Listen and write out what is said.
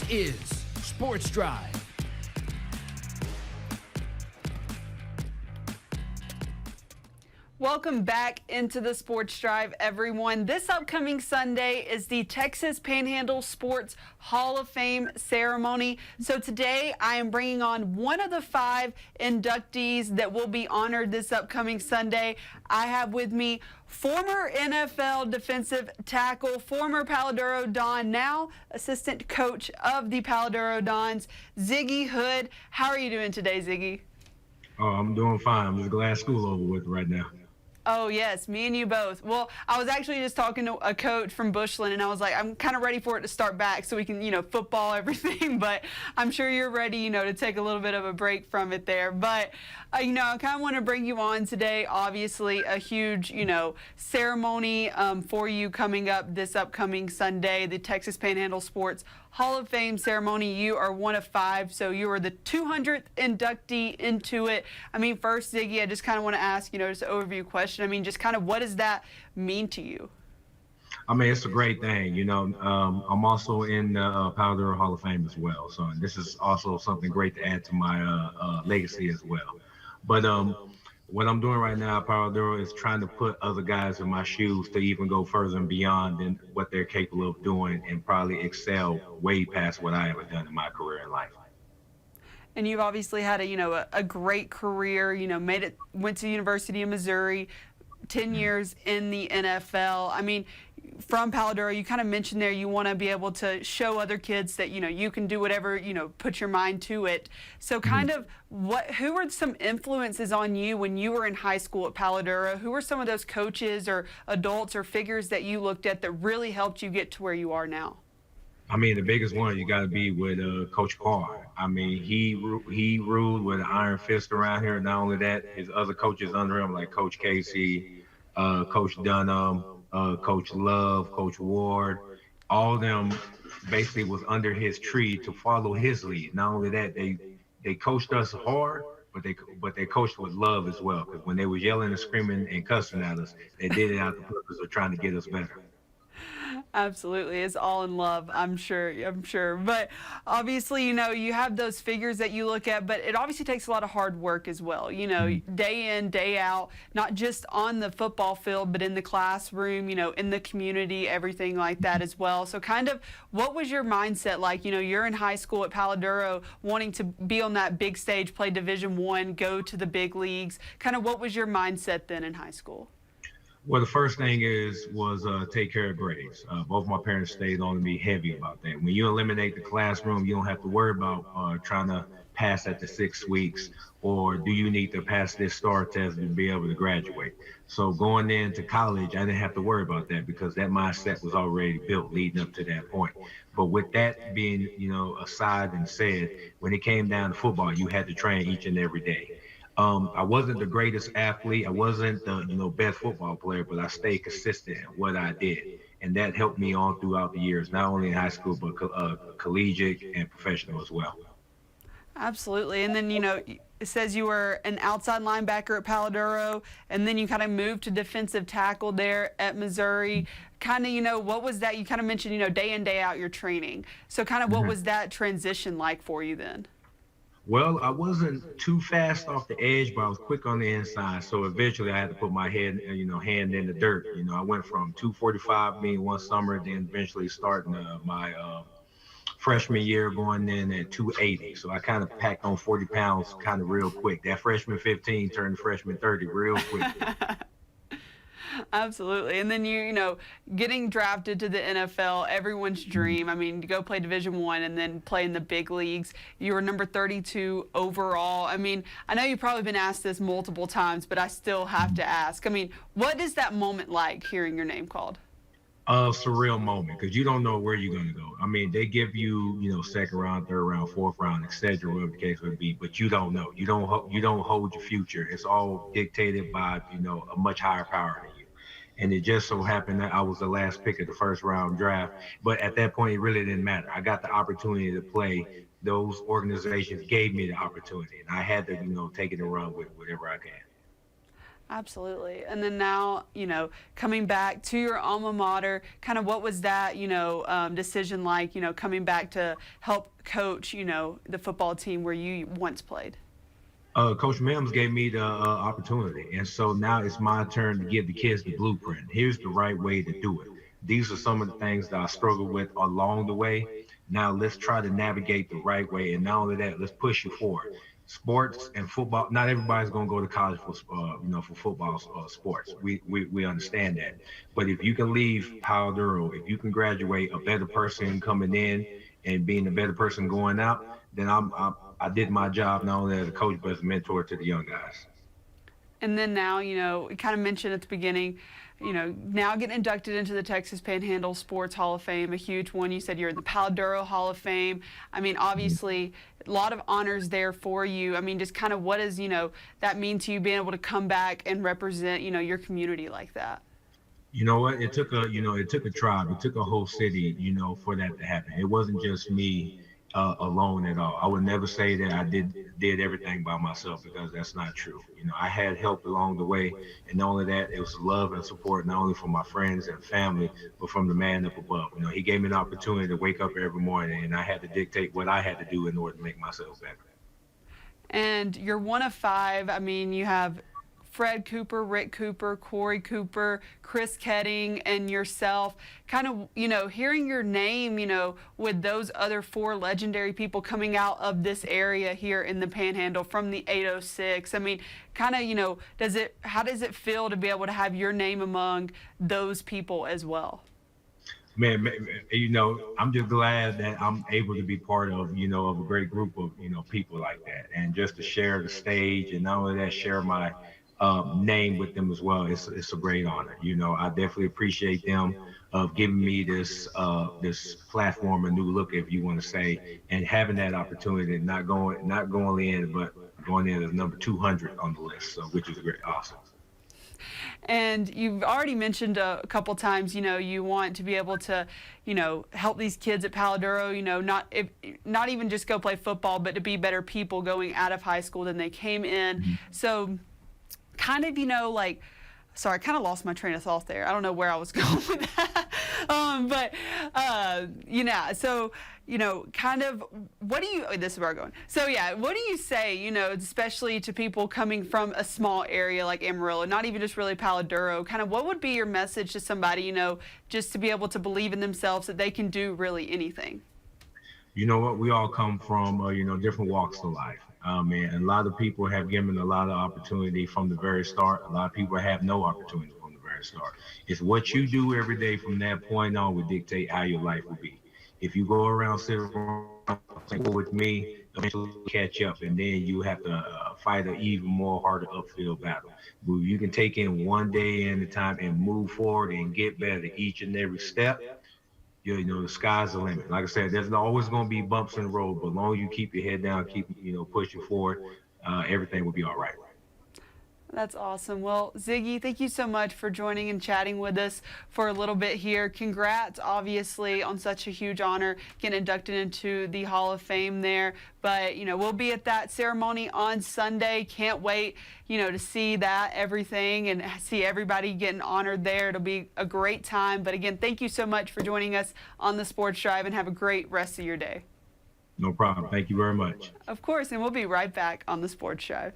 is Sports Drive. Welcome back into the Sports Drive, everyone. This upcoming Sunday is the Texas Panhandle Sports Hall of Fame ceremony. So today I am bringing on one of the 5 inductees that will be honored this upcoming Sunday. I have with me former NFL defensive tackle, former Palo Duro Don, now assistant coach of the Palo Duro Dons, Ziggy Hood. How are you doing today, Ziggy? Oh, I'm doing fine. I'm just glad school over with right now. Oh, yes, me and you both. Well, I was actually just talking to a coach from Bushland, and I was like, I'm kind of ready for it to start back so we can, football everything. But I'm sure you're ready, to take a little bit of a break from it there. But, I kind of want to bring you on today. Obviously, a huge, ceremony for you coming up this upcoming Sunday, the Texas Panhandle Sports Hall of Fame ceremony. You are one of 5, so you are the 200th inductee into it. First, Ziggy, I just kind of want to ask, just an overview question. Just kind of what does that mean to you? It's a great thing. I'm also in the Palo Duro Hall of Fame as well. So this is also something great to add to my legacy as well. But what I'm doing right now at Palo Duro is trying to put other guys in my shoes to even go further and beyond than what they're capable of doing and probably excel way past what I ever done in my career in life. And you've obviously had a great career, went to the University of Missouri, 10 years in the NFL. From Palo Duro, you kind of mentioned there you want to be able to show other kids that, you can do whatever, put your mind to it. So kind of who were some influences on you when you were in high school at Palo Duro? Who were some of those coaches or adults or figures that you looked at that really helped you get to where you are now? The biggest one you got to be with Coach Parr. He ruled with an iron fist around here. Not only that, his other coaches under him, like Coach Casey, Coach Dunham, Coach Love, Coach Ward, all of them basically was under his tree to follow his lead. Not only that, they coached us hard, but they coached with love as well. Because when they were yelling and screaming and cussing at us, they did it out the purpose of trying to get us better. Absolutely. It's all in love, I'm sure. But obviously, you have those figures that you look at, but it obviously takes a lot of hard work as well. Day in, day out, not just on the football field, but in the classroom, in the community, everything like that as well. So kind of what was your mindset like? You're in high school at Palo Duro wanting to be on that big stage, play Division I, go to the big leagues. Kind of what was your mindset then in high school? Well, the first thing was take care of grades. Both my parents stayed on me heavy about that. When you eliminate the classroom, you don't have to worry about trying to pass at the 6 weeks, or do you need to pass this STAR test to be able to graduate. So going into college, I didn't have to worry about that because that mindset was already built leading up to that point. But with that being, aside and said, when it came down to football, you had to train each and every day. I wasn't the greatest athlete. I wasn't the best football player, but I stayed consistent in what I did. And that helped me on throughout the years, not only in high school, but collegiate and professional as well. Absolutely. And then, it says you were an outside linebacker at Palo Duro, and then you kind of moved to defensive tackle there at Missouri. Kind of, what was that? You kind of mentioned, day in, day out, your training. So kind of what was that transition like for you then? Well, I wasn't too fast off the edge, but I was quick on the inside. So eventually I had to put my hand in the dirt. I went from 245 being one summer, then eventually starting my freshman year going in at 280. So I kind of packed on 40 pounds kind of real quick. That freshman 15 turned freshman 30 real quick. Absolutely. And then getting drafted to the NFL, everyone's dream. To go play Division I and then play in the big leagues. You were number 32 overall. I know you've probably been asked this multiple times, but I still have to ask. What is that moment like hearing your name called? A surreal moment because you don't know where you're going to go. They give you, second round, third round, fourth round, etc., whatever the case would be, but you don't know. You don't hold your future. It's all dictated by, a much higher power than you. And it just so happened that I was the last pick of the first round draft. But at that point, it really didn't matter. I got the opportunity to play. Those organizations gave me the opportunity, and I had to, take it and run with whatever I can. Absolutely. And then now, coming back to your alma mater, kind of what was that, decision like, coming back to help coach, the football team where you once played? Coach Mims gave me the opportunity, and so now it's my turn to give the kids the blueprint. Here's the right way to do it. These are some of the things that I struggled with along the way. Now let's try to navigate the right way, and not only that, let's push you forward. Sports and football. Not everybody's going to go to college for for football sports. We understand that, but if you can leave Paladuro, if you can graduate a better person coming in and being a better person going out, then I did my job not only as a coach but as a mentor to the young guys. And then now, you kind of mentioned at the beginning, now getting inducted into the Texas Panhandle Sports Hall of Fame, a huge one. You said you're in the Paladuro Hall of Fame. I mean, obviously, a lot of honors there for you. I mean, just kind of what does, that mean to you being able to come back and represent, your community like that? You know what? It took a tribe. It took a whole city, for that to happen. It wasn't just me alone at all. I would never say that I did everything by myself, because that's not true. I had help along the way, and not only that, it was love and support, not only from my friends and family, but from the man up above. He gave me an opportunity to wake up every morning, and I had to dictate what I had to do in order to make myself better. And you're one of five. I mean, you have Fred Cooper, Rick Cooper, Corey Cooper, Chris Ketting, and yourself. Kind of, hearing your name, with those other four legendary people coming out of this area here in the Panhandle from the 806. I mean, kind of, how does it feel to be able to have your name among those people as well? Man, I'm just glad that I'm able to be part of, of a great group of, people like that, and just to share the stage, and not only that, share my name with them as well. It's a great honor. I definitely appreciate them of giving me this platform, a new look, if you want to say, and having that opportunity, not going in, but going in as number 200 on the list, so which is great, awesome. And you've already mentioned a couple times, you want to be able to, help these kids at Paladuro, not even just go play football, but to be better people going out of high school than they came in. Mm-hmm. So kind of, sorry, I kind of lost my train of thought there. I don't know where I was going with that. So, kind of, this is where I'm going. So, yeah, what do you say, especially to people coming from a small area like Amarillo, not even just really Paladuro, kind of what would be your message to somebody, just to be able to believe in themselves that they can do really anything? You know what? We all come from, different walks of life. And a lot of people have given a lot of opportunity from the very start. A lot of people have no opportunity from the very start. It's what you do every day from that point on will dictate how your life will be. If you go around sitting around with me, eventually catch up, and then you have to fight an even more harder upfield battle. But you can take in one day at a time and move forward and get better each and every step. The sky's the limit. Like I said, there's always going to be bumps in the road, but as long as you keep your head down, keep, pushing forward, everything will be all right. That's awesome. Well, Ziggy, thank you so much for joining and chatting with us for a little bit here. Congrats, obviously, on such a huge honor, getting inducted into the Hall of Fame there. But, we'll be at that ceremony on Sunday. Can't wait, to see that, everything, and see everybody getting honored there. It'll be a great time. But again, thank you so much for joining us on the Sports Drive, and have a great rest of your day. No problem. Thank you very much. Of course, and we'll be right back on the Sports Drive.